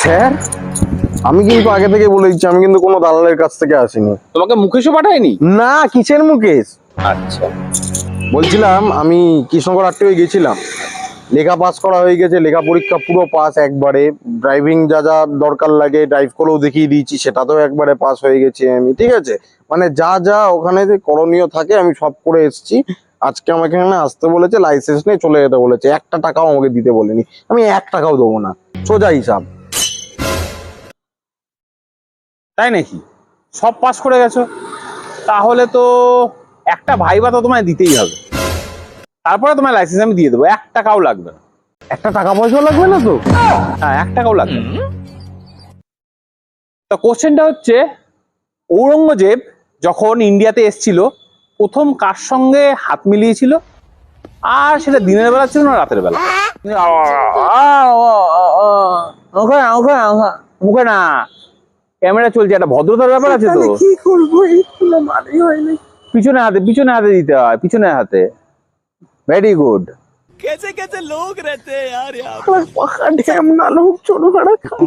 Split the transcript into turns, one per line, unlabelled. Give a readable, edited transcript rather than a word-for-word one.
Sir, আমি কিন্তু আগে থেকে বলে দিচ্ছি, আমি কিন্তু কোনো দালালের কাছ থেকে আসিনি।
তোমাকে মুকেশও পাঠায়নি?
না, কিসের মুকেশ?
আচ্ছা,
বলছিলাম আমি কৃষ্ণগড় আরটিওয় গেছিলাম, লেখা পাস করা হয়ে গেছে, লেখা পরীক্ষা পুরো পাস একবারে, ড্রাইভিং যা যা দরকার লাগে ড্রাইভ করেও দেখিয়ে দিয়েছি, সেটাতেও একবারে পাস হয়ে গেছি আমি, ঠিক আছে? মানে যা যা ওখানে যে করণীয় থাকে আমি সব করে এসেছি। আজকে আমাকে এখানে আসতে বলেছে, লাইসেন্স নিয়ে চলে যেতে বলেছে, 1 টাকাও আমাকে দিতে বলেনি, আমি 1 টাকাও দেবো না, সোজা হিসাব।
তাই নাকি? সব পাস করে গেছো? তাহলে তো একটা ভাইবা তো তোমায় দিতেই হবে, তারপরে তোমার লাইসেন্স আমি দিয়ে দেবো, 1 টাকাও লাগবে না।
একটা টাকা পয়সাও লাগবে না তো?
হ্যাঁ, 1 টাকাও লাগবে না। তো কোশ্চেনটা হচ্ছে, ঔরঙ্গজেব যখন ইন্ডিয়াতে এসেছিল প্রথম কার সঙ্গে হাত মিলিয়েছিল? আর সেটা দিনের বেলা ছিল না রাতের বেলা? মুখে না, ক্যামেরা চলছে, একটা ভদ্রতার ব্যাপার আছে তো।
কি করবো, এইগুলো মানেই হয়নি।
পিছনে হাতে দিতে হয়, পিছনের হাতে। Very good.
कैसे कैसे लोग रहते हैं यार यहाँ
পাখা ঢ্যামনা লোক, চলো ভাড়া খাই।